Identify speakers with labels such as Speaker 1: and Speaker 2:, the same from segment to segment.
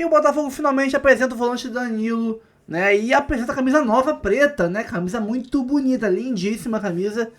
Speaker 1: E o Botafogo finalmente apresenta o volante Danilo, né? E apresenta a camisa nova preta, né? Camisa muito bonita, lindíssima a camisa.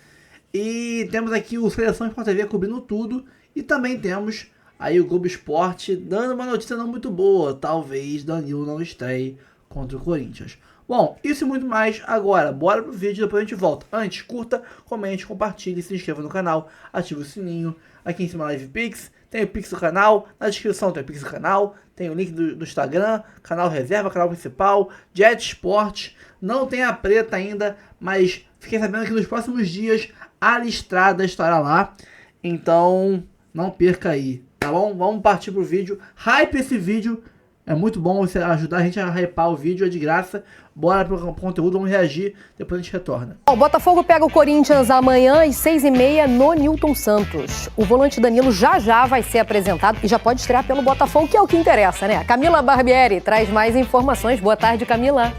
Speaker 1: E temos aqui o Seleção Sport TV cobrindo tudo. E também temos aí o Globo Esporte dando uma notícia não muito boa. Talvez Danilo não estreie contra o Corinthians. Bom, isso e muito mais agora. Bora pro vídeo, depois a gente volta. Antes, curta, comente, compartilhe, se inscreva no canal, ative o sininho. Aqui em cima Live Pix, tem o Pix do canal, na descrição tem o Pix do canal, tem o link do Instagram, canal reserva, canal principal, Jet Sport. Não tem a preta ainda, mas fiquei sabendo que nos próximos dias a listrada estará lá. Então, não perca aí, tá bom? Vamos partir pro vídeo. Hype esse vídeo. É muito bom você ajudar a gente a hypar o vídeo, é de graça. Bora pro conteúdo, vamos reagir, depois a gente retorna.
Speaker 2: O Botafogo pega o Corinthians amanhã às 6h30 no Newton Santos. O volante Danilo já vai ser apresentado e já pode estrear pelo Botafogo, que é o que interessa, né? A Camila Barbieri traz mais informações. Boa tarde, Camila.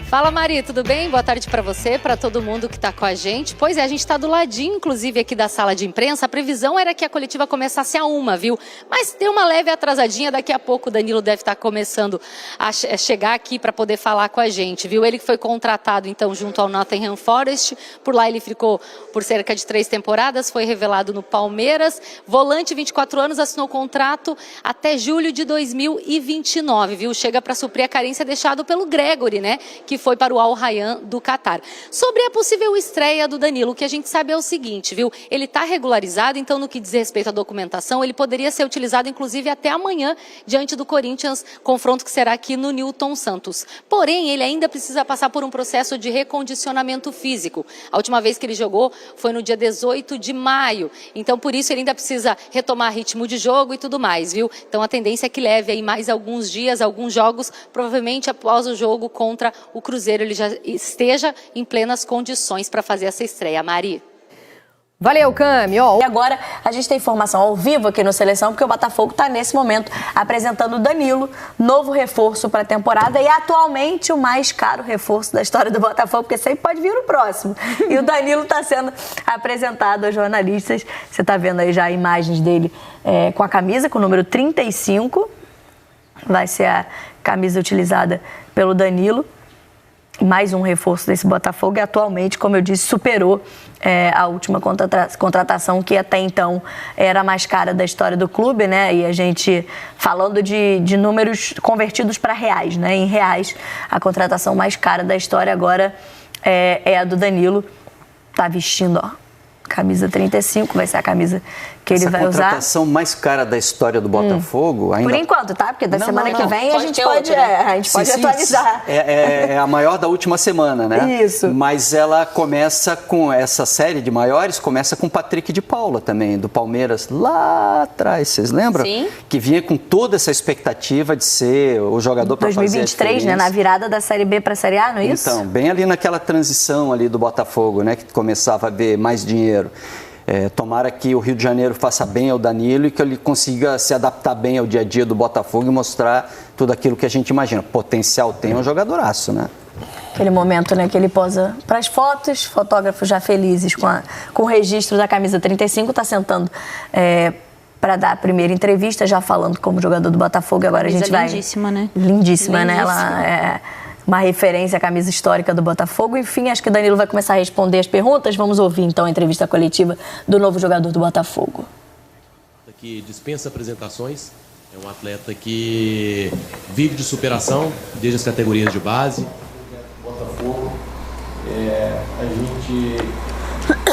Speaker 3: Fala, Mari, tudo bem? Boa tarde para você, para todo mundo que está com a gente. Pois é, a gente está do ladinho, inclusive, aqui da sala de imprensa. A previsão era que a coletiva começasse a 1, viu? Mas deu uma leve atrasadinha, daqui a pouco o Danilo deve estar começando a chegar aqui para poder falar com a gente, viu? Ele que foi contratado, então, junto ao Nottingham Forest. Por lá ele ficou por cerca de 3 temporadas, foi revelado no Palmeiras. Volante, 24 anos, assinou contrato até julho de 2029, viu? Chega para suprir a carência deixada pelo Gregory, né? Que foi para o Al Rayyan do Catar. Sobre a possível estreia do Danilo, o que a gente sabe é o seguinte, viu? Ele está regularizado, então no que diz respeito à documentação, ele poderia ser utilizado inclusive até amanhã, diante do Corinthians, confronto que será aqui no Newton Santos. Porém, ele ainda precisa passar por um processo de recondicionamento físico. A última vez que ele jogou foi no dia 18 de maio, então por isso ele ainda precisa retomar ritmo de jogo e tudo mais, viu? Então a tendência é que leve aí mais alguns dias, alguns jogos, provavelmente após o jogo contra o Cruzeiro ele já esteja em plenas condições para fazer essa estreia. Mari.
Speaker 2: Valeu, Cami.
Speaker 4: E agora a gente tem informação ao vivo aqui no Seleção, porque o Botafogo está nesse momento apresentando o Danilo, novo reforço para a temporada e atualmente o mais caro reforço da história do Botafogo, porque sempre pode vir o próximo. E o Danilo está sendo apresentado aos jornalistas. Você está vendo aí já imagens dele com a camisa, com o número 35. Vai ser a camisa utilizada pelo Danilo. Mais um reforço desse Botafogo e atualmente, como eu disse, superou a última contratação que até então era a mais cara da história do clube, né? E a gente falando de números convertidos para reais, né? Em reais, a contratação mais cara da história agora é a do Danilo. Tá vestindo, ó, camisa 35, vai ser a camisa que ele vai usar.
Speaker 5: Essa contratação mais cara da história do Botafogo ainda...
Speaker 4: Por enquanto, tá? Porque da semana que vem a gente pode atualizar.
Speaker 5: É a maior da última semana, né?
Speaker 4: Isso.
Speaker 5: Mas ela começa com essa série de maiores, começa com o Patrick de Paula também, do Palmeiras, lá atrás, vocês lembram?
Speaker 4: Sim.
Speaker 5: Que vinha com toda essa expectativa de ser o jogador para fazer a
Speaker 4: 2023, né? Na virada da Série B para a Série A, não é isso?
Speaker 5: Então, bem ali naquela transição ali do Botafogo, né? Que começava a ver mais dinheiro. Tomara que o Rio de Janeiro faça bem ao Danilo e que ele consiga se adaptar bem ao dia a dia do Botafogo e mostrar tudo aquilo que a gente imagina. Potencial tem, um jogadoraço, né?
Speaker 4: Aquele momento, né, que ele posa para as fotos, fotógrafos já felizes com o registro da camisa 35, está sentando para dar a primeira entrevista, já falando como jogador do Botafogo. Agora a gente vai...
Speaker 6: Lindíssima, né?
Speaker 4: Lindíssima, né? Ela uma referência à camisa histórica do Botafogo. Enfim, acho que o Danilo vai começar a responder as perguntas. Vamos ouvir, então, a entrevista coletiva do novo jogador do Botafogo.
Speaker 7: Que dispensa apresentações, é um atleta que vive de superação desde as categorias de base. Botafogo, a gente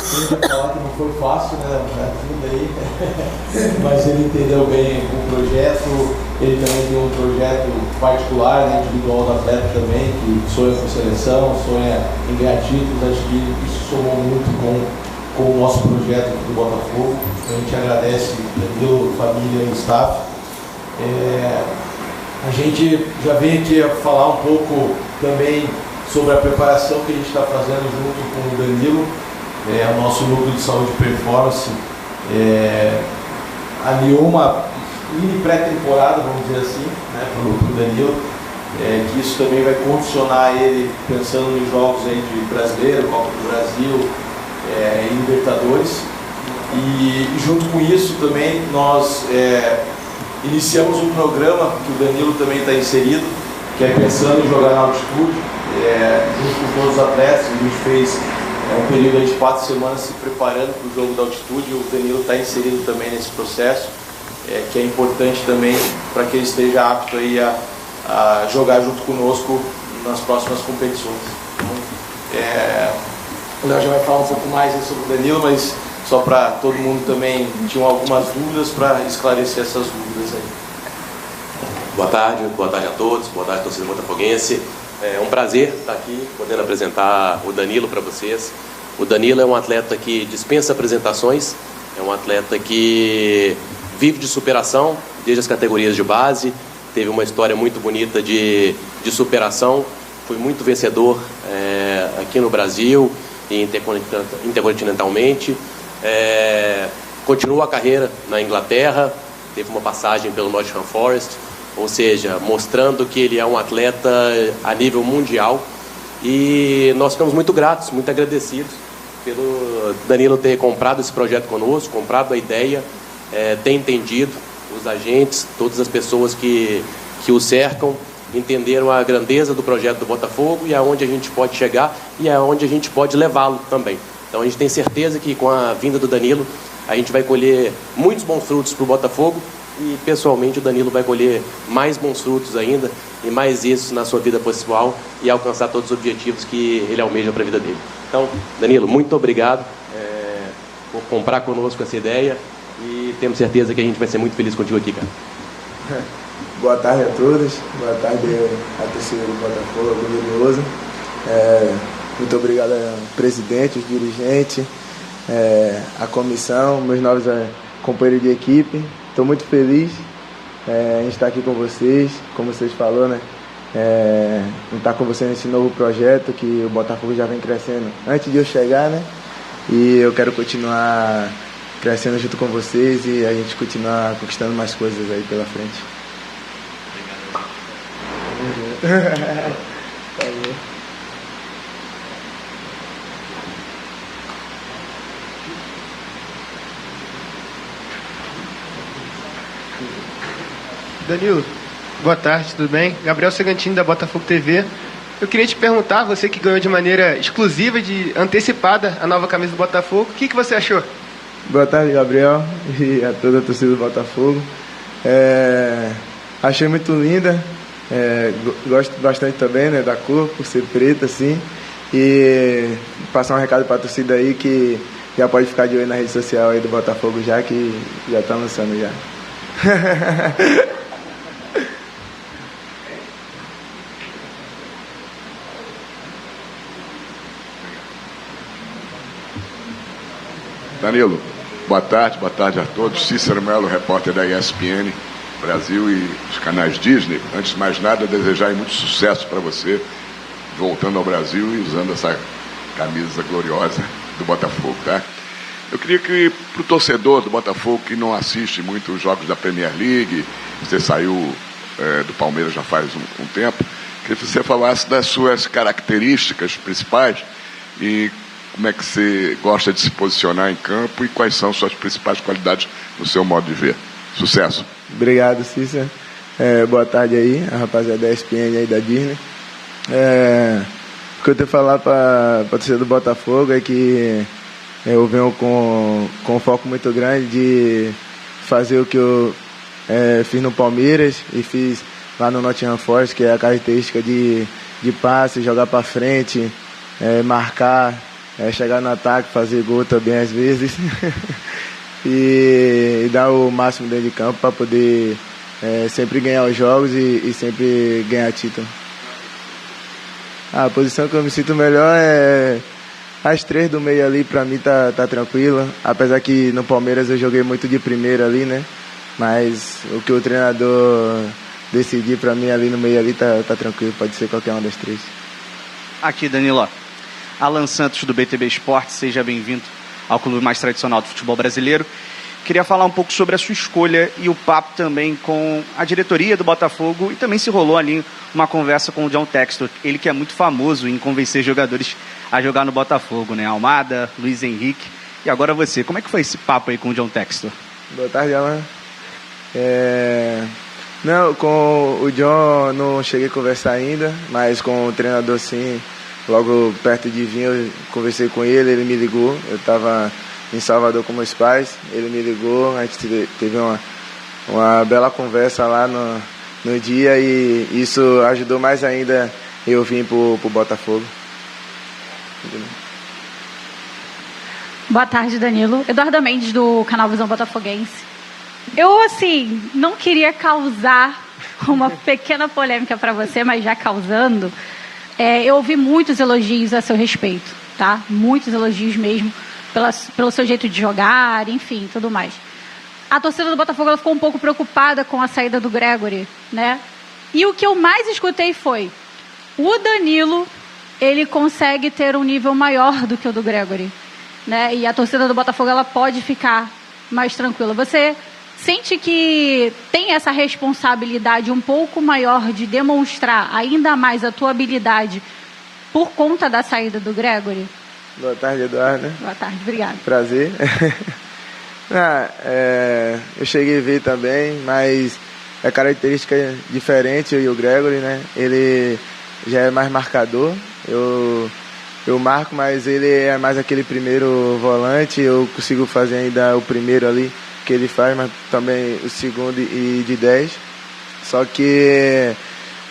Speaker 7: sempre falar que não foi fácil, né? Tudo aí, mas ele entendeu bem o projeto, ele também tem um projeto particular, né, individual do atleta também, que sonha com seleção, sonha em ganhar títulos. Acho que isso somou muito com o nosso projeto aqui do Botafogo. A gente agradece, Danilo, família e staff. A gente já vem aqui a falar um pouco também sobre a preparação que a gente está fazendo junto com o Danilo. O nosso núcleo de saúde e performance alinhou uma mini pré-temporada, vamos dizer assim, né, para o Danilo, que isso também vai condicionar ele pensando nos jogos aí de Brasileiro, Copa do Brasil, e Libertadores. E junto com isso também nós
Speaker 6: Iniciamos um programa que o Danilo também está inserido, que é pensando em jogar na altitude, junto com todos os atletas. A gente fez um período de 4 semanas se preparando para o jogo da altitude. O Danilo está inserido também nesse processo, que é importante também para que ele esteja apto aí a jogar junto conosco nas próximas competições. O Léo já vai falar um pouco mais sobre o Danilo, mas só para todo mundo também tinha algumas dúvidas, para esclarecer essas dúvidas aí.
Speaker 7: Boa tarde a todos, boa tarde torcida botafoguense. É um prazer estar aqui podendo apresentar o Danilo para vocês. O Danilo é um atleta que dispensa apresentações, é um atleta que vive de superação desde as categorias de base, teve uma história muito bonita de superação, foi muito vencedor aqui no Brasil e intercontinentalmente. Continua a carreira na Inglaterra, teve uma passagem pelo Nottingham Forest, ou seja, mostrando que ele é um atleta a nível mundial, e nós ficamos muito gratos, muito agradecidos pelo Danilo ter comprado esse projeto conosco, comprado a ideia, ter entendido, os agentes, todas as pessoas que o cercam, entenderam a grandeza do projeto do Botafogo e aonde a gente pode chegar e aonde a gente pode levá-lo também. Então a gente tem certeza que com a vinda do Danilo a gente vai colher muitos bons frutos para o Botafogo, e pessoalmente o Danilo vai colher mais bons frutos ainda e mais isso na sua vida pessoal e alcançar todos os objetivos que ele almeja para a vida dele. Então, Danilo, muito obrigado por comprar conosco essa ideia, e temos certeza que a gente vai ser muito feliz contigo aqui, cara.
Speaker 8: Boa tarde a todos, boa tarde a torcida do Botafogo, orgulhoso. Muito obrigado ao presidente, os dirigentes, a comissão, meus novos companheiros de equipe. Estou muito feliz em estar aqui com vocês, como vocês falaram, né? Em estar com vocês nesse novo projeto que o Botafogo já vem crescendo antes de eu chegar, né? E eu quero continuar crescendo junto com vocês e a gente continuar conquistando mais coisas aí pela frente.
Speaker 9: Danilo, boa tarde, tudo bem? Gabriel Segantini, da Botafogo TV. Eu queria te perguntar, você que ganhou de maneira exclusiva, antecipada, a nova camisa do Botafogo, o que você achou?
Speaker 8: Boa tarde, Gabriel, e a toda a torcida do Botafogo. Achei muito linda, gosto bastante também, né, da cor, por ser preta, assim. E passar um recado para a torcida aí que já pode ficar de olho na rede social aí do Botafogo já, que já está lançando já.
Speaker 10: Danilo, boa tarde a todos. Cícero Melo, repórter da ESPN Brasil e os canais Disney. Antes de mais nada, desejar muito sucesso para você, voltando ao Brasil e usando essa camisa gloriosa do Botafogo, tá? Eu queria que, para o torcedor do Botafogo que não assiste muito os jogos da Premier League, você saiu do Palmeiras já faz um tempo, queria que você falasse das suas características principais e como é que você gosta de se posicionar em campo e quais são suas principais qualidades no seu modo de ver. Sucesso.
Speaker 8: Obrigado, Cícero. Boa tarde aí, a rapaziada da ESPN aí da Disney. O que eu tenho que falar para a torcida do Botafogo é que eu venho com um foco muito grande de fazer o que eu fiz no Palmeiras e fiz lá no Nottingham Forest, que é a característica de passe, jogar para frente, marcar, chegar no ataque, fazer gol também às vezes e dar o máximo dentro de campo para poder sempre ganhar os jogos e sempre ganhar título. A posição que eu me sinto melhor é as 3 do meio ali, para mim tá tranquila, apesar que no Palmeiras eu joguei muito de primeira ali, né? Mas o que o treinador decidir para mim ali no meio ali tá tranquilo, pode ser qualquer uma das 3.
Speaker 11: Aqui, Danilo, Alan Santos do BTB Esportes, seja bem-vindo ao clube mais tradicional do futebol brasileiro. Queria falar um pouco sobre a sua escolha e o papo também com a diretoria do Botafogo, e também se rolou ali uma conversa com o John Textor, ele que é muito famoso em convencer jogadores a jogar no Botafogo, né? Almada, Luiz Henrique, e agora você. Como é que foi esse papo aí com o John Textor?
Speaker 8: Boa tarde, Alan. Não, com o John não cheguei a conversar ainda, mas com o treinador sim, logo perto de vir eu conversei com ele, ele me ligou, eu estava em Salvador com meus pais, ele me ligou, a gente teve uma bela conversa lá no dia e isso ajudou mais ainda eu vir pro Botafogo.
Speaker 12: Boa tarde, Danilo. Eduarda Mendes, do canal Visão Botafoguense. Eu, assim, não queria causar uma pequena polêmica para você, mas já causando, eu ouvi muitos elogios a seu respeito, tá? Muitos elogios mesmo, pelo seu jeito de jogar, enfim, tudo mais. A torcida do Botafogo ela ficou um pouco preocupada com a saída do Gregory, né? E o que eu mais escutei foi, o Danilo, ele consegue ter um nível maior do que o do Gregory, né? E a torcida do Botafogo ela pode ficar mais tranquila. Você sente que tem essa responsabilidade um pouco maior de demonstrar ainda mais a tua habilidade por conta da saída do Gregory?
Speaker 8: Boa tarde, Eduardo.
Speaker 12: Boa tarde, obrigado.
Speaker 8: Prazer. Eu cheguei a ver também, mas é característica diferente, eu e o Gregory, né? Ele já é mais marcador, eu marco, mas ele é mais aquele primeiro volante, eu consigo fazer ainda o primeiro ali, que ele faz, mas também o segundo e de 10. Só que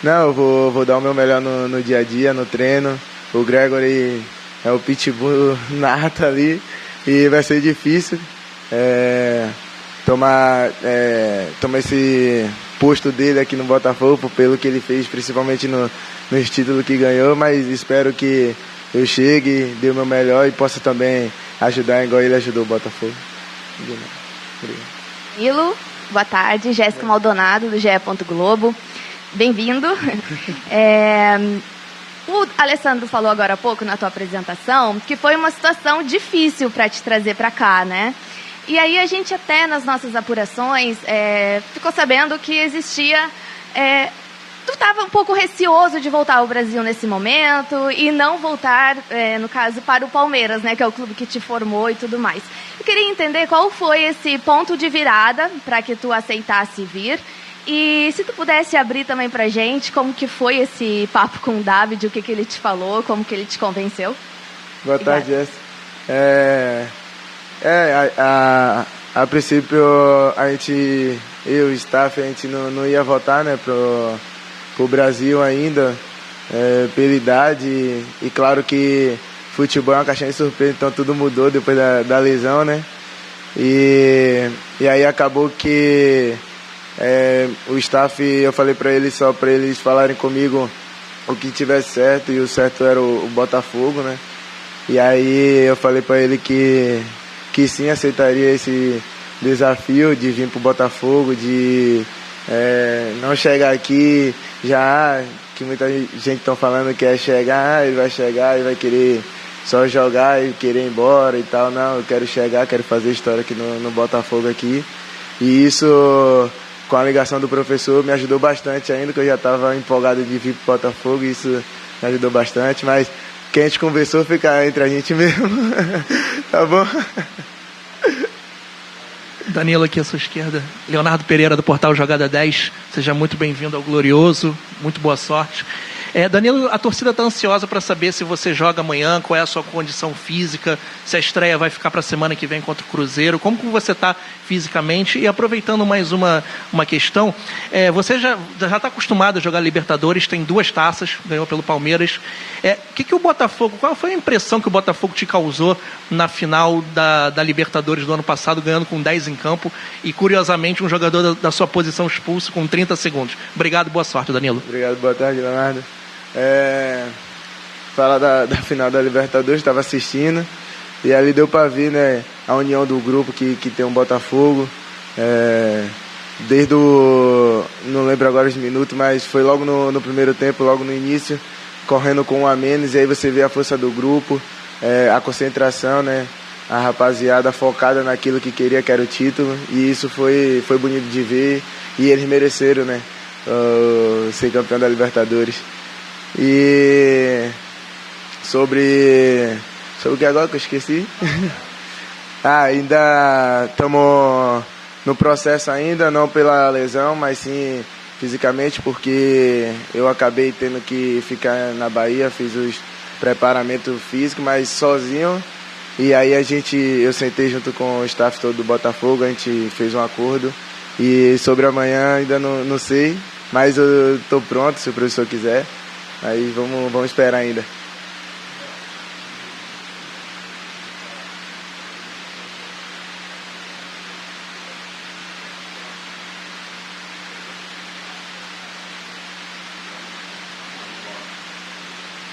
Speaker 8: eu vou dar o meu melhor no dia a dia, no treino. O Gregory é o pitbull nato ali e vai ser difícil tomar esse posto dele aqui no Botafogo pelo que ele fez, principalmente nos títulos que ganhou, mas espero que eu chegue, dê o meu melhor e possa também ajudar igual ele ajudou o Botafogo.
Speaker 13: Danilo, boa tarde, Jéssica Maldonado do GE. Globo, bem-vindo. O Alessandro falou agora há pouco na tua apresentação que foi uma situação difícil para te trazer para cá, né? E aí a gente até nas nossas apurações ficou sabendo que existia... tu estava um pouco receoso de voltar ao Brasil nesse momento e não voltar, no caso, para o Palmeiras, né, que é o clube que te formou e tudo mais. Eu queria entender qual foi esse ponto de virada para que tu aceitasse vir e se tu pudesse abrir também pra gente como que foi esse papo com o David, o que ele te falou, como que ele te convenceu.
Speaker 8: Boa tarde, Jéssica. A princípio, eu e o staff, a gente não ia votar, né, pro Brasil ainda, pela idade, e claro que futebol é uma caixinha de surpresa, então tudo mudou depois da lesão, né, e aí acabou que o staff, eu falei para eles só para eles falarem comigo o que tivesse certo, e o certo era o Botafogo, né, e aí eu falei para ele que sim, aceitaria esse desafio de vir pro Botafogo, de não chegar aqui já, que muita gente está falando que é chegar, ele vai querer só jogar e querer ir embora e tal. Não, eu quero chegar, quero fazer história aqui no Botafogo aqui. E isso, com a ligação do professor, me ajudou bastante ainda, que eu já estava empolgado de vir pro Botafogo, isso me ajudou bastante, mas quem a gente conversou fica entre a gente mesmo. Tá bom?
Speaker 14: Danilo, aqui à sua esquerda. Leonardo Pereira, do portal Jogada 10. Seja muito bem-vindo ao Glorioso. Muito boa sorte. Danilo, a torcida está ansiosa para saber se você joga amanhã, qual é a sua condição física, se a estreia vai ficar para a semana que vem contra o Cruzeiro, como que você está fisicamente. E aproveitando mais uma questão, você já está acostumado a jogar Libertadores, tem 2 taças, ganhou pelo Palmeiras. Que o Botafogo, qual foi a impressão que o Botafogo te causou na final da Libertadores do ano passado, ganhando com 10 em campo e, curiosamente, um jogador da sua posição expulso com 30 segundos? Obrigado, boa sorte, Danilo.
Speaker 8: Obrigado, boa tarde, Leonardo. Falar da final da Libertadores, estava assistindo e ali deu para ver, né, a união do grupo que tem um Botafogo, desde não lembro agora os minutos, mas foi logo no primeiro tempo, logo no início, correndo com 1 a menos, e aí você vê a força do grupo, a concentração, né, a rapaziada focada naquilo que queria, que era o título, e isso foi bonito de ver, e eles mereceram, né, ser campeão da Libertadores. E sobre o que agora que eu esqueci? Ainda estamos no processo ainda, não pela lesão, mas sim fisicamente, porque eu acabei tendo que ficar na Bahia, fiz os preparamentos físicos, mas sozinho. E aí eu sentei junto com o staff todo do Botafogo, a gente fez um acordo. E sobre amanhã ainda não sei, mas eu estou pronto, se o professor quiser. Aí vamos esperar ainda.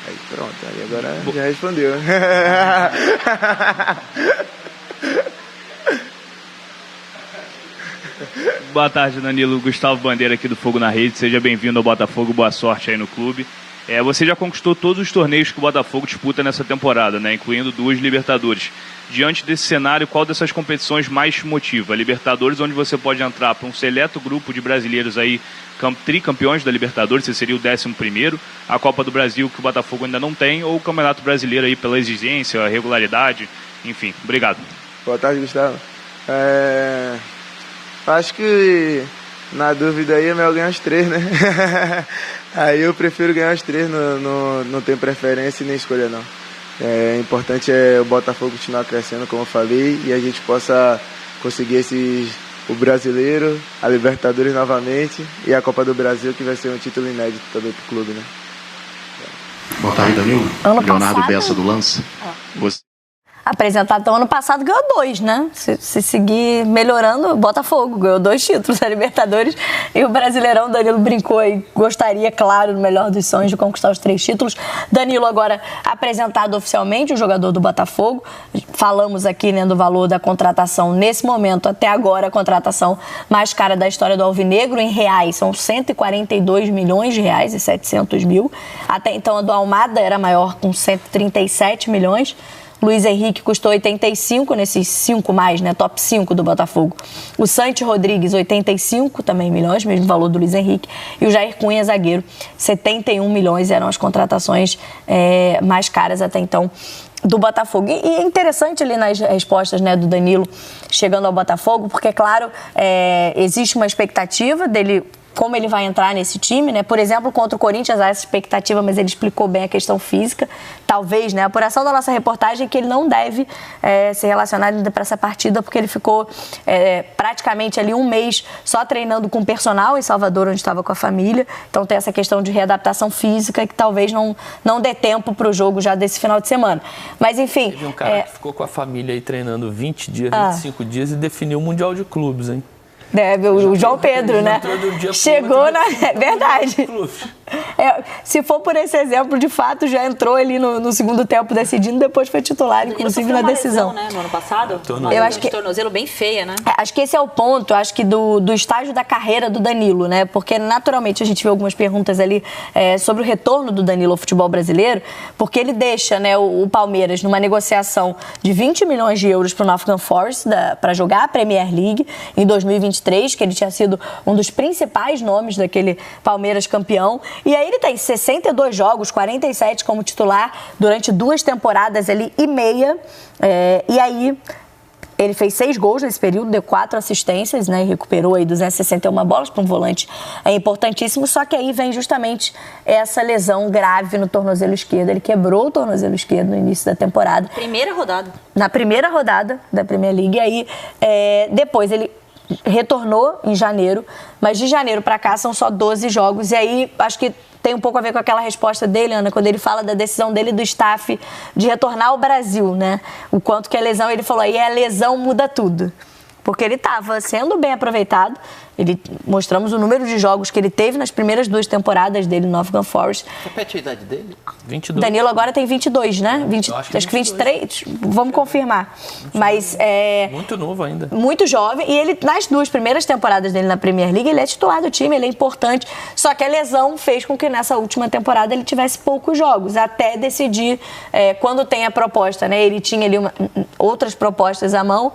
Speaker 8: Aí pronto, aí agora já respondeu.
Speaker 15: Boa tarde, Danilo. Gustavo Bandeira aqui do Fogo na Rede. Seja bem-vindo ao Botafogo. Boa sorte aí no clube. Você já conquistou todos os torneios que o Botafogo disputa nessa temporada, né? Incluindo 2 Libertadores. Diante desse cenário, qual dessas competições mais te motiva? A Libertadores, onde você pode entrar para um seleto grupo de brasileiros aí, tricampeões da Libertadores, você seria o 11º. A Copa do Brasil, que o Botafogo ainda não tem, ou o Campeonato Brasileiro aí pela exigência, a regularidade, enfim. Obrigado.
Speaker 8: Boa tarde, Gustavo. Acho que na dúvida aí é melhor ganhar os 3, né? Aí eu prefiro ganhar os 3, não tenho preferência e nem escolha não. O importante é o Botafogo continuar crescendo, como eu falei, e a gente possa conseguir o Brasileiro, a Libertadores novamente e a Copa do Brasil, que vai ser um título inédito também para o clube, né?
Speaker 16: Boa tarde, Danilo. Leonardo Bessa do Lance. Você...
Speaker 4: Apresentado ano passado, ganhou 2, né? Se seguir melhorando, Botafogo ganhou 2 títulos, a Libertadores e o Brasileirão. Danilo brincou e gostaria, claro, no melhor dos sonhos, de conquistar os 3 títulos. Danilo agora apresentado oficialmente, o jogador do Botafogo. Falamos aqui, né, do valor da contratação nesse momento, até agora, a contratação mais cara da história do Alvinegro, em reais, são 142 milhões de reais e 700 mil. Até então a do Almada era maior, com 137 milhões. Luiz Henrique custou 85 nesses 5 mais, né? Top 5 do Botafogo. O Santi Rodrigues, 85 também milhões, mesmo valor do Luiz Henrique. E o Jair Cunha, zagueiro, 71 milhões eram as contratações mais caras até então do Botafogo. E é interessante ali nas respostas, né, do Danilo chegando ao Botafogo, porque, claro, existe uma expectativa dele, como ele vai entrar nesse time, né? Por exemplo, contra o Corinthians há essa expectativa, mas ele explicou bem a questão física. Talvez, né? A apuração da nossa reportagem é que ele não deve ser relacionado ainda para essa partida, porque ele ficou praticamente ali um mês só treinando com o personal em Salvador, onde estava com a família. Então tem essa questão de readaptação física que talvez não dê tempo para o jogo já desse final de semana. Mas enfim...
Speaker 17: Teve um cara que ficou com a família aí treinando 20 dias, 25 dias e definiu o Mundial de Clubes, hein?
Speaker 4: O João Pedro, né? Chegou na... É verdade. Se for por esse exemplo, de fato, já entrou ali no segundo tempo decidindo, depois foi titular, inclusive na decisão.
Speaker 18: Lesão, né, no ano passado?
Speaker 4: Eu acho que
Speaker 18: tornozelo bem feia, né?
Speaker 4: Acho que esse é o ponto, acho que do estágio da carreira do Danilo, né? Porque naturalmente a gente vê algumas perguntas ali sobre o retorno do Danilo ao futebol brasileiro, porque ele deixa, né, o Palmeiras numa negociação de 20 milhões de euros para o Nottingham Forest para jogar a Premier League em 2023, que ele tinha sido um dos principais nomes daquele Palmeiras campeão. E aí ele tem 62 jogos, 47 como titular, durante 2 temporadas ali e meia. E aí ele fez 6 gols nesse período, deu 4 assistências, né? E recuperou aí 261 bolas para um volante importantíssimo. Só que aí vem justamente essa lesão grave no tornozelo esquerdo. Ele quebrou o tornozelo esquerdo no início da temporada.
Speaker 18: Primeira rodada.
Speaker 4: Na primeira rodada da Premier League. E aí depois ele retornou em janeiro, mas de janeiro para cá são só 12 jogos. E aí acho que tem um pouco a ver com aquela resposta dele, Ana, quando ele fala da decisão dele do staff de retornar ao Brasil, né? O quanto que a lesão, ele falou, aí a lesão muda tudo. Porque ele estava sendo bem aproveitado. Mostramos o número de jogos que ele teve nas primeiras 2 temporadas dele no Nottingham Forest.
Speaker 17: Repete a idade dele? 22.
Speaker 4: Danilo agora tem 22, né? Acho que 23. Vamos confirmar. Mas
Speaker 17: muito novo ainda.
Speaker 4: Muito jovem. E ele, nas 2 primeiras temporadas dele na Premier League, ele é titular do time, ele é importante. Só que a lesão fez com que nessa última temporada ele tivesse poucos jogos, até decidir quando tem a proposta, né? Ele tinha ali outras propostas à mão,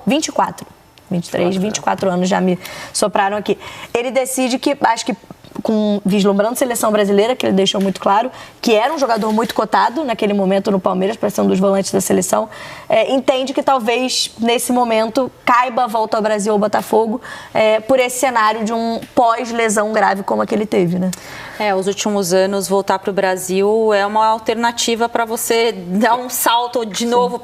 Speaker 4: 23, 24 anos já me sopraram aqui. Ele decide que, acho que vislumbrando seleção brasileira, que ele deixou muito claro, que era um jogador muito cotado naquele momento no Palmeiras, para ser um dos volantes da seleção, entende que talvez nesse momento caiba a volta ao Brasil ou ao Botafogo por esse cenário de um pós-lesão grave como a que ele teve, né?
Speaker 18: Os últimos anos, voltar para o Brasil é uma alternativa para você dar um salto de novo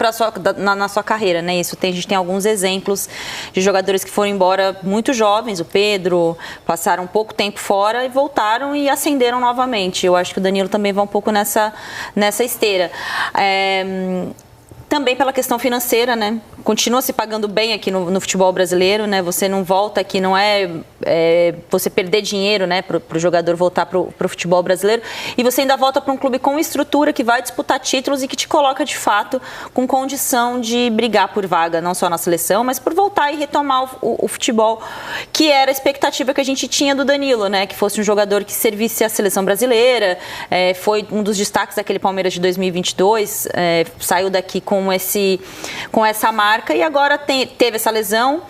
Speaker 18: na sua carreira, né? A gente tem alguns exemplos de jogadores que foram embora muito jovens, o Pedro, passaram pouco tempo fora e voltaram e ascenderam novamente. Eu acho que o Danilo também vai um pouco nessa esteira. Também pela questão financeira, né? Continua se pagando bem aqui no futebol brasileiro, né? Você não volta aqui, não é você perder dinheiro, né? Para o jogador voltar para o futebol brasileiro. E você ainda volta para um clube com estrutura que vai disputar títulos e que te coloca, de fato, com condição de brigar por vaga, não só na seleção, mas por voltar e retomar o futebol, que era a expectativa que a gente tinha do Danilo, né? Que fosse um jogador que servisse à seleção brasileira. Foi um dos destaques daquele Palmeiras de 2022. Saiu daqui com essa marca e agora teve essa lesão,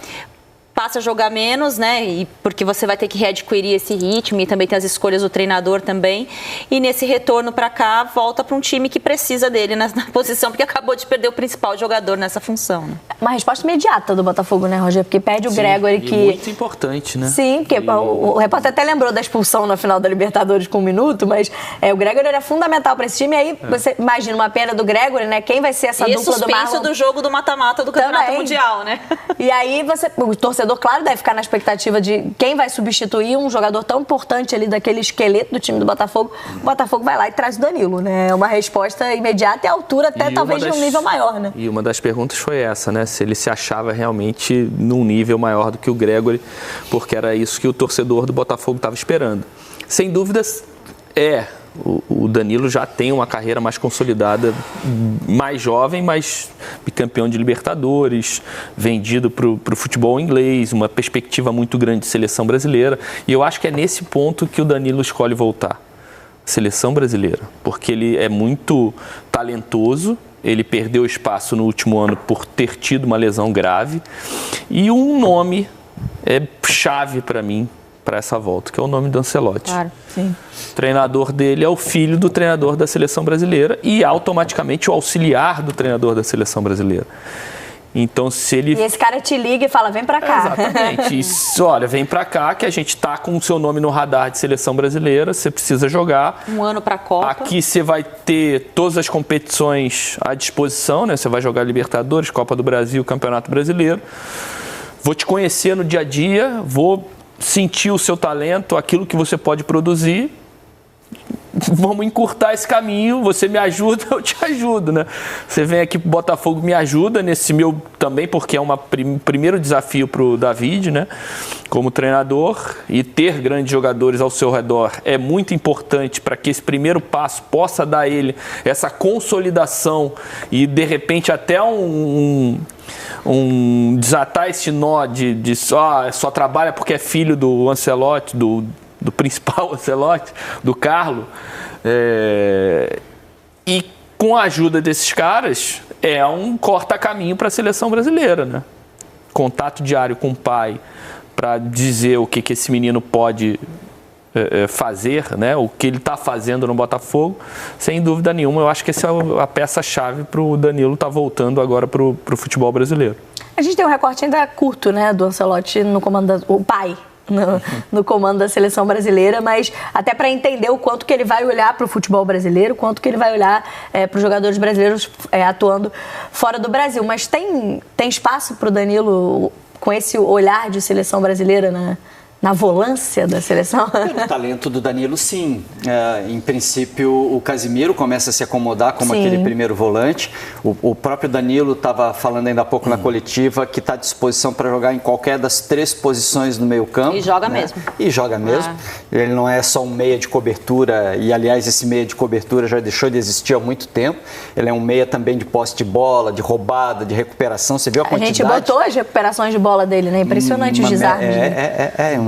Speaker 18: passa a jogar menos, né? E porque você vai ter que readquirir esse ritmo e também tem as escolhas do treinador também. E nesse retorno para cá, volta para um time que precisa dele na posição, porque acabou de perder o principal jogador nessa função. Né?
Speaker 4: Uma resposta imediata do Botafogo, né, Roger? Porque perde o Gregory, que...
Speaker 17: muito importante, né?
Speaker 4: Sim, porque o repórter até lembrou da expulsão na final da Libertadores com 1 minuto, mas o Gregory era fundamental para esse time. E aí você imagina uma perda do Gregory, né? Quem vai ser essa dupla do Marlon?
Speaker 18: E do jogo do mata-mata do Campeonato Mundial, né?
Speaker 4: E aí o torcedor, claro, deve ficar na expectativa de quem vai substituir um jogador tão importante ali daquele esqueleto do time do Botafogo. O Botafogo vai lá e traz o Danilo, né? É uma resposta imediata e à altura até talvez de um nível maior, né?
Speaker 17: E uma das perguntas foi essa, né? Se ele se achava realmente num nível maior do que o Gregory, porque era isso que o torcedor do Botafogo estava esperando. Sem dúvidas, o Danilo já tem uma carreira mais consolidada, mais jovem, mas bicampeão de Libertadores, vendido para o futebol inglês, uma perspectiva muito grande de seleção brasileira. E eu acho que é nesse ponto que o Danilo escolhe voltar. Seleção brasileira. Porque ele é muito talentoso, ele perdeu espaço no último ano por ter tido uma lesão grave. E um nome é chave para mim, para essa volta, que é o nome do Ancelotti.
Speaker 4: Claro, sim.
Speaker 17: O treinador dele é o filho do treinador da seleção brasileira e automaticamente o auxiliar do treinador da seleção brasileira. Então, se ele...
Speaker 4: E esse cara te liga e fala, vem pra cá.
Speaker 17: Exatamente. Isso, olha, vem pra cá que a gente tá com o seu nome no radar de seleção brasileira, você precisa jogar.
Speaker 18: Um ano pra Copa.
Speaker 17: Aqui você vai ter todas as competições à disposição, né? Você vai jogar Libertadores, Copa do Brasil, Campeonato Brasileiro. Vou te conhecer no dia a dia, vou sentir o seu talento, aquilo que você pode produzir. Vamos encurtar esse caminho, você me ajuda, eu te ajudo, né? Você vem aqui pro Botafogo, me ajuda nesse meu também, porque é um primeiro desafio pro David, né? Como treinador, e ter grandes jogadores ao seu redor é muito importante para que esse primeiro passo possa dar a ele essa consolidação e, de repente, até desatar esse nó de só trabalha porque é filho do Ancelotti, do principal Ancelotti, do Carlo. E com a ajuda desses caras, é um corta-caminho para a seleção brasileira, né? Contato diário com o pai para dizer o que esse menino pode fazer, né? O que ele está fazendo no Botafogo, sem dúvida nenhuma. Eu acho que essa é a peça-chave para o Danilo estar voltando agora para o futebol brasileiro.
Speaker 4: A gente tem um recorte ainda curto, né, do Ancelotti no comando, o pai no comando da seleção brasileira, mas até para entender o quanto que ele vai olhar para o futebol brasileiro, quanto que ele vai olhar para os jogadores brasileiros atuando fora do Brasil. Mas tem espaço para o Danilo com esse olhar de seleção brasileira, né? Na volância da seleção?
Speaker 5: Pelo talento do Danilo, sim. Em princípio, o Casimiro começa a se acomodar como aquele primeiro volante. O próprio Danilo estava falando ainda há pouco na coletiva que está à disposição para jogar em qualquer das 3 posições no meio campo.
Speaker 18: E joga mesmo.
Speaker 5: E joga mesmo. Ele não é só um meia de cobertura, e aliás, esse meia de cobertura já deixou de existir há muito tempo. Ele é um meia também de posse de bola, de roubada, de recuperação. Você viu a quantidade?
Speaker 4: A gente botou as recuperações de bola dele, né? Impressionante os desarmes.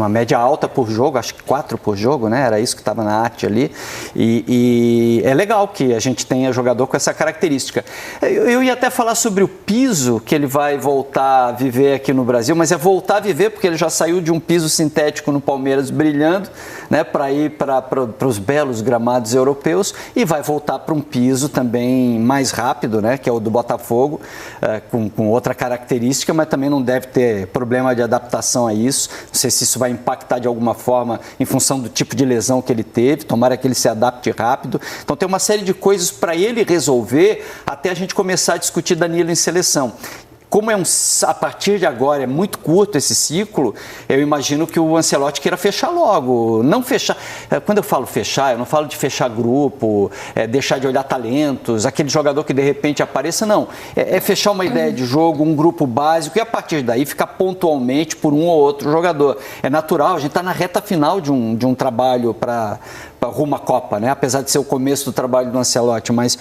Speaker 5: Uma média alta por jogo, acho que 4 por jogo, né? Era isso que estava na arte ali. E é legal que a gente tenha jogador com essa característica. Eu ia até falar sobre o piso que ele vai voltar a viver aqui no Brasil, mas é voltar a viver porque ele já saiu de um piso sintético no Palmeiras brilhando, né, para ir para os belos gramados europeus e vai voltar para um piso também mais rápido, né, que é o do Botafogo, com outra característica, mas também não deve ter problema de adaptação a isso. Não sei se isso vai impactar de alguma forma em função do tipo de lesão que ele teve, tomara que ele se adapte rápido. Então tem uma série de coisas para ele resolver até a gente começar a discutir Danilo em seleção. Como a partir de agora é muito curto esse ciclo, eu imagino que o Ancelotti queira fechar logo. Não fechar. Quando eu falo fechar, eu não falo de fechar grupo, deixar de olhar talentos, aquele jogador que de repente apareça, não. É fechar uma ideia de jogo, um grupo básico, e a partir daí ficar pontualmente por um ou outro jogador. É natural, a gente está na reta final de um trabalho para rumo à Copa, né? Apesar de ser o começo do trabalho do Ancelotti, mas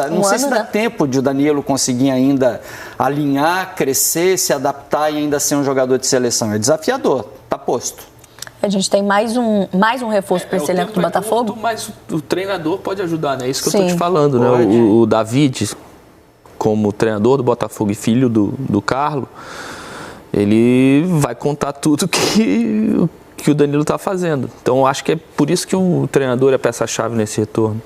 Speaker 5: não sei se dá tempo de o Danilo conseguir ainda alinhar, crescer, se adaptar e ainda ser um jogador de seleção. É desafiador, tá posto.
Speaker 4: A gente tem mais um reforço para esse elenco do Botafogo.
Speaker 17: Mas o treinador pode ajudar, né? É isso que eu estou te falando, né? O David, como treinador do Botafogo e filho do Carlo, ele vai contar tudo que o Danilo está fazendo. Então, acho que é por isso que o treinador é peça-chave nesse retorno.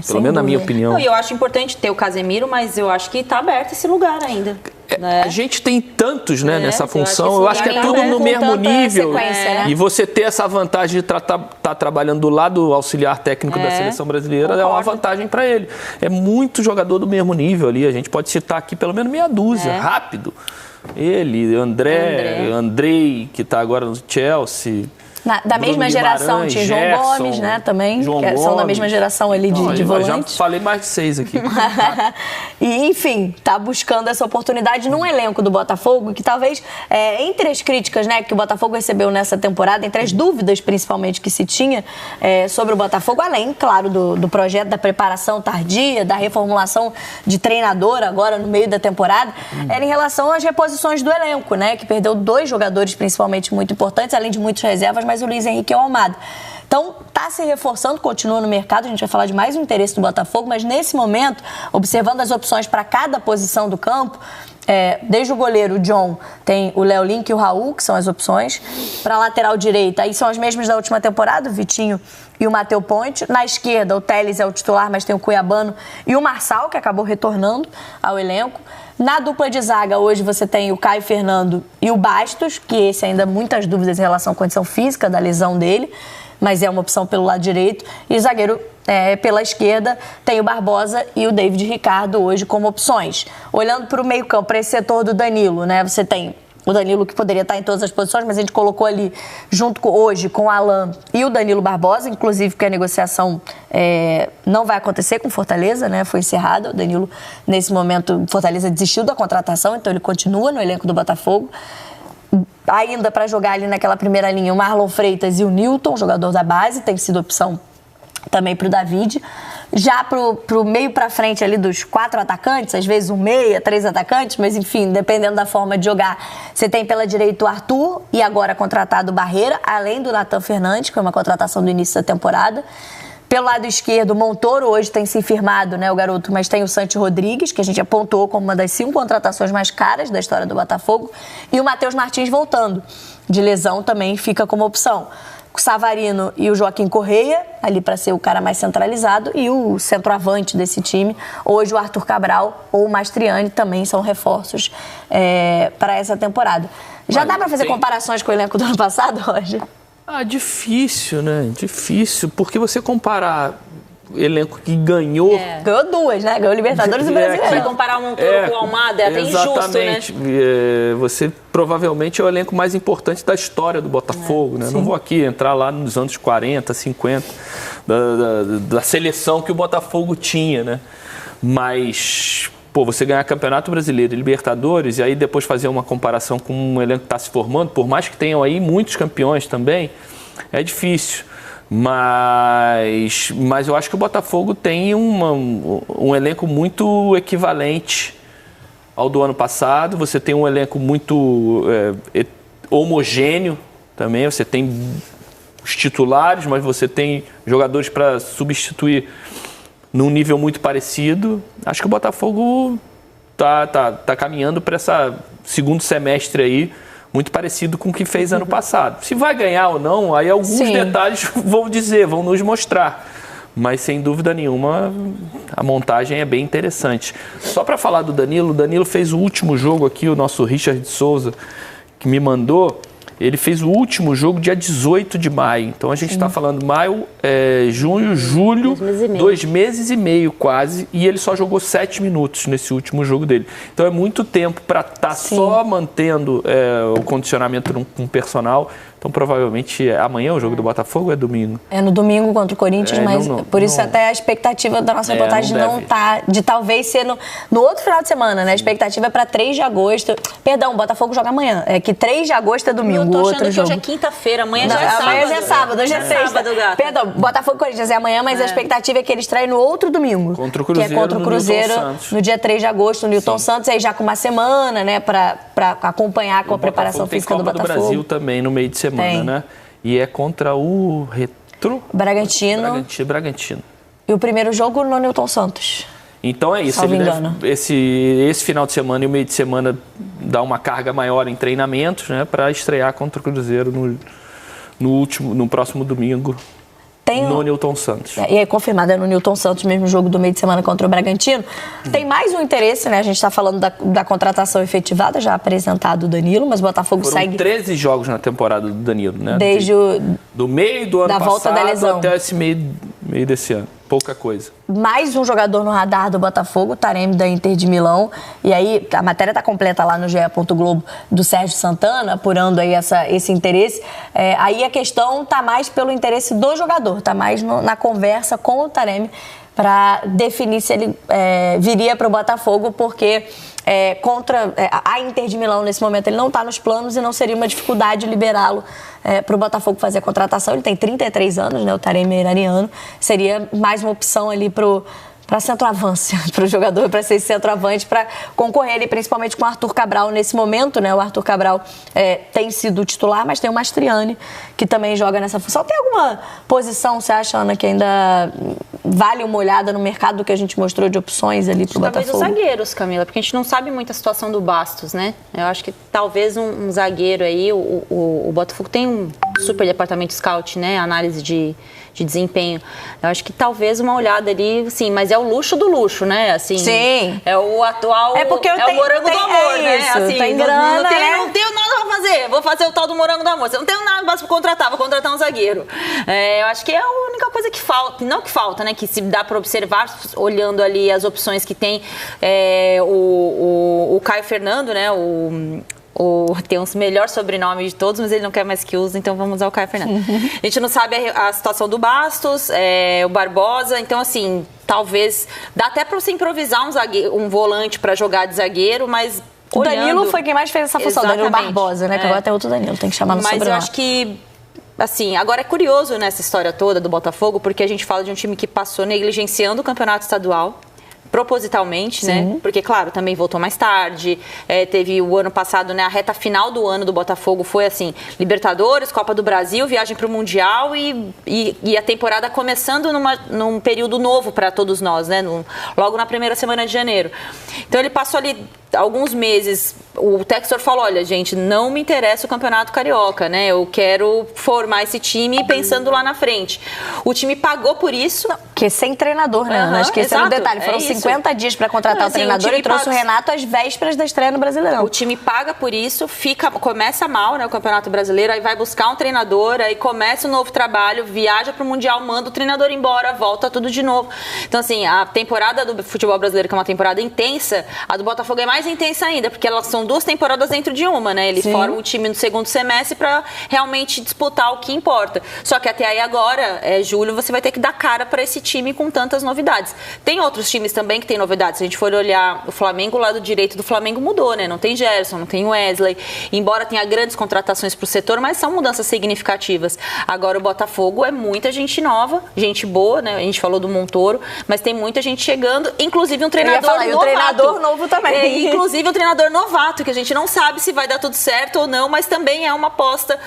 Speaker 17: Pelo menos na minha opinião.
Speaker 18: E eu acho importante ter o Casemiro, mas eu acho que está aberto esse lugar ainda. Né?
Speaker 17: A gente tem tantos, né, nessa função. Eu acho que é tudo no mesmo nível. Né? E você ter essa vantagem de estar trabalhando do lado auxiliar técnico da seleção brasileira é uma vantagem para ele. É muito jogador do mesmo nível ali. A gente pode citar aqui pelo menos meia dúzia, rápido. Ele, Andrei, que está agora no Chelsea.
Speaker 4: Da mesma geração, tinha João Gomes, né, também, são da mesma geração ali de volante.
Speaker 17: Já falei mais de 6 aqui.
Speaker 4: E, enfim, tá buscando essa oportunidade num elenco do Botafogo, que talvez, entre as críticas, né, que o Botafogo recebeu nessa temporada, entre as dúvidas, principalmente, que se tinha sobre o Botafogo, além, claro, do projeto da preparação tardia, da reformulação de treinador agora no meio da temporada, era em relação às reposições do elenco, né, que perdeu 2 jogadores, principalmente, muito importantes, além de muitas reservas, mas o Luiz Henrique é o Almada. Então, está se reforçando, continua no mercado, a gente vai falar de mais um interesse do Botafogo, mas nesse momento, observando as opções para cada posição do campo, desde o goleiro, o John, tem o Léo Link e o Raul, que são as opções. Para a lateral direita, aí são as mesmas da última temporada, o Vitinho e o Matheus Ponte. Na esquerda, o Telles é o titular, mas tem o Cuiabano e o Marçal, que acabou retornando ao elenco. Na dupla de zaga, hoje você tem o Caio Fernando e o Bastos, que esse ainda muitas dúvidas em relação à condição física da lesão dele, mas é uma opção pelo lado direito. E zagueiro pela esquerda tem o Barbosa e o David Ricardo hoje como opções. Olhando para o meio-campo, para esse setor do Danilo, né? Você tem o Danilo, que poderia estar em todas as posições, mas a gente colocou ali junto hoje com o Alan e o Danilo Barbosa, inclusive porque a negociação não vai acontecer com o Fortaleza, né? Foi encerrada. O Danilo, nesse momento, Fortaleza desistiu da contratação, então ele continua no elenco do Botafogo. Ainda para jogar ali naquela primeira linha, o Marlon Freitas e o Newton, jogador da base, tem sido opção também para o David. Já pro meio para frente ali dos 4 atacantes, às vezes 1 meia, 3 atacantes, mas enfim, dependendo da forma de jogar, você tem pela direita o Arthur e agora contratado o Barreira, além do Nathan Fernandes, que foi uma contratação do início da temporada. Pelo lado esquerdo, o Montoro hoje tem se firmado, né, o garoto, mas tem o Santi Rodrigues, que a gente apontou como uma das 5 contratações mais caras da história do Botafogo, e o Matheus Martins voltando de lesão também fica como opção. O Savarino e o Joaquim Correia, ali para ser o cara mais centralizado, e o centroavante desse time, hoje o Arthur Cabral ou o Mastriani, também são reforços para essa temporada. Já dá para fazer comparações com o elenco do ano passado, Roger?
Speaker 17: Difícil, né? Difícil, porque você comparar o elenco que ganhou...
Speaker 4: Ganhou 2, né? Ganhou Libertadores e Brasileiro.
Speaker 18: Se comparar o Montoro com o Almada, é até injusto, né?
Speaker 17: Você provavelmente é o elenco mais importante da história do Botafogo, né? Não vou aqui entrar lá nos anos 40, 50, da seleção que o Botafogo tinha, né? Mas... você ganhar Campeonato Brasileiro e Libertadores e aí depois fazer uma comparação com um elenco que está se formando, por mais que tenham aí muitos campeões também, é difícil. Mas eu acho que o Botafogo tem um elenco muito equivalente ao do ano passado. Você tem um elenco muito homogêneo também. Você tem os titulares, mas você tem jogadores para substituir num nível muito parecido. Acho que o Botafogo tá caminhando para esse segundo semestre aí muito parecido com o que fez ano passado. Se vai ganhar ou não, aí alguns detalhes vão nos mostrar. Mas, sem dúvida nenhuma, a montagem é bem interessante. Só para falar do Danilo, o Danilo fez o último jogo aqui, o nosso Richard Souza, que me mandou, ele fez o último jogo dia 18 de maio. Então, a gente está falando maio, junho, julho, 2 meses e meio quase, e ele só jogou 7 minutos nesse último jogo dele. Então, é muito tempo para estar só mantendo o condicionamento com o personal. Então, provavelmente, amanhã o jogo do Botafogo ou é domingo?
Speaker 4: É no domingo contra o Corinthians, mas por isso até a expectativa da nossa reportagem não tá, de talvez ser no outro final de semana, né? A expectativa é para 3 de agosto. Perdão, o Botafogo joga amanhã. É que 3 de agosto é domingo.
Speaker 18: Eu tô achando
Speaker 4: outro
Speaker 18: que
Speaker 4: jogo.
Speaker 18: hoje é quinta-feira, amanhã já é sábado.
Speaker 4: Amanhã já é sábado, hoje é sexta.
Speaker 18: Sábado, gata.
Speaker 4: Perdão, Botafogo e Corinthians é amanhã, mas a expectativa é que eles traem no outro domingo.
Speaker 17: Contra o Cruzeiro,
Speaker 4: que é contra o Cruzeiro no dia 3 de agosto, no Newton Santos, aí já com uma semana, né, para acompanhar com a preparação física do Botafogo.
Speaker 17: Tem Copa do Brasil também no meio de semana, né? E é contra o
Speaker 4: Bragantino. E o primeiro jogo no Newton Santos.
Speaker 17: Então é isso. Esse final de semana e o meio de semana dá uma carga maior em treinamentos, né? Para estrear contra o Cruzeiro no próximo domingo. No Newton Santos.
Speaker 4: E aí, confirmado, é no Newton Santos, mesmo jogo do meio de semana contra o Bragantino. Tem mais um interesse, né? A gente está falando da contratação efetivada, já apresentado o Danilo, mas o Botafogo segue...
Speaker 17: 13 jogos na temporada do Danilo, né?
Speaker 4: Desde
Speaker 17: do meio do ano passado
Speaker 4: volta da lesão.
Speaker 17: Até esse meio desse ano. Pouca coisa.
Speaker 4: Mais um jogador no radar do Botafogo, Taremi, da Inter de Milão. E aí, a matéria está completa lá no GE. Globo do Sérgio Santana, apurando aí esse interesse. Aí a questão está mais pelo interesse do jogador, está mais na conversa com o Taremi para definir se ele viria para o Botafogo, porque contra a Inter de Milão, nesse momento, ele não está nos planos e não seria uma dificuldade liberá-lo para o Botafogo fazer a contratação. Ele tem 33 anos, né, o Taremi é iraniano. Seria mais uma opção ali para centroavante, para o jogador, para ser esse centroavante, para concorrer ali, principalmente com o Arthur Cabral nesse momento, né? O Arthur Cabral tem sido titular, mas tem o Mastriani, que também joga nessa função. Tem alguma posição, você acha, Ana, que ainda vale uma olhada no mercado que a gente mostrou de opções ali para o Botafogo?
Speaker 18: Talvez os zagueiros, Camila, porque a gente não sabe muito a situação do Bastos, né? Eu acho que talvez um zagueiro aí, o Botafogo tem um super departamento scout, né? Análise de desempenho. Eu acho que talvez uma olhada ali, sim, mas é o luxo do luxo, né? Assim,
Speaker 4: sim.
Speaker 18: É o atual. É porque o morango do amor, né? Assim,
Speaker 4: tem grana,
Speaker 18: não tenho nada pra fazer. Vou fazer o tal do morango do amor. Você não tem nada pra contratar, vou contratar um zagueiro. Eu acho que é a única coisa que falta, não que falta, né? Que se dá pra observar, olhando ali as opções que tem o Caio Fernando, né? Tem um melhor sobrenome de todos, mas ele não quer mais que use, então vamos usar o Caio Fernando. A gente não sabe a situação do Bastos, o Barbosa, então assim, talvez dá até para você improvisar um volante para jogar de zagueiro, mas
Speaker 4: o Danilo foi quem mais fez essa função, Danilo Barbosa, né? Que agora tem outro Danilo, tem que chamar no sobrenome.
Speaker 18: Mas eu acho que, assim, agora é curioso nessa história toda do Botafogo, porque a gente fala de um time que passou negligenciando o campeonato estadual, propositalmente, né? Porque, claro, também voltou mais tarde. Teve o ano passado, né? A reta final do ano do Botafogo foi assim: Libertadores, Copa do Brasil, viagem para o Mundial e a temporada começando num período novo para todos nós, né? Logo na primeira semana de janeiro. Então ele passou ali alguns meses. O Textor falou: olha, gente, não me interessa o Campeonato Carioca, né? Eu quero formar esse time pensando lá na frente. O time pagou por isso.
Speaker 4: Porque sem treinador, né? Acho que esse era o detalhe. Foram 50 dias para contratar o treinador e trouxe o Renato às vésperas da estreia no Brasileirão.
Speaker 18: O time paga por isso, começa mal, né? O Campeonato Brasileiro, aí vai buscar um treinador, aí começa um novo trabalho, viaja para o Mundial, manda o treinador embora, volta tudo de novo. Então, assim, a temporada do futebol brasileiro, que é uma temporada intensa, a do Botafogo é mais intensa ainda, porque elas são 2 temporadas dentro de uma, né? Ele forma o time no segundo semestre para realmente disputar o que importa. Só que até aí agora, julho, você vai ter que dar cara para esse time com tantas novidades. Tem outros times também que tem novidades. Se a gente for olhar o Flamengo, o lado direito do Flamengo mudou, né? Não tem Gerson, não tem Wesley, embora tenha grandes contratações para o setor, mas são mudanças significativas. Agora o Botafogo é muita gente nova, gente boa, né? A gente falou do Montoro, mas tem muita gente chegando, inclusive um treinador novo.
Speaker 4: E um treinador novo também.
Speaker 18: Inclusive o treinador novato, que a gente não sabe se vai dar tudo certo ou não, mas também é uma aposta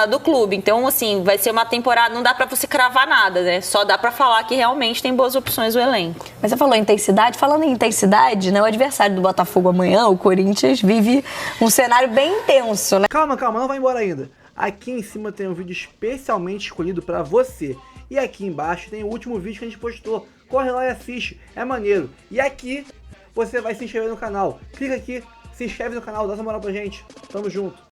Speaker 18: do clube. Então, assim, vai ser uma temporada, não dá pra você cravar nada, né? Só dá pra falar que realmente tem boas opções o elenco.
Speaker 4: Mas você falou intensidade, falando em intensidade, né? O adversário do Botafogo amanhã, o Corinthians, vive um cenário bem intenso, né?
Speaker 1: Calma, não vai embora ainda. Aqui em cima tem um vídeo especialmente escolhido pra você. E aqui embaixo tem o último vídeo que a gente postou. Corre lá e assiste, é maneiro. E aqui você vai se inscrever no canal. Clica aqui, se inscreve no canal, dá essa moral pra gente. Tamo junto.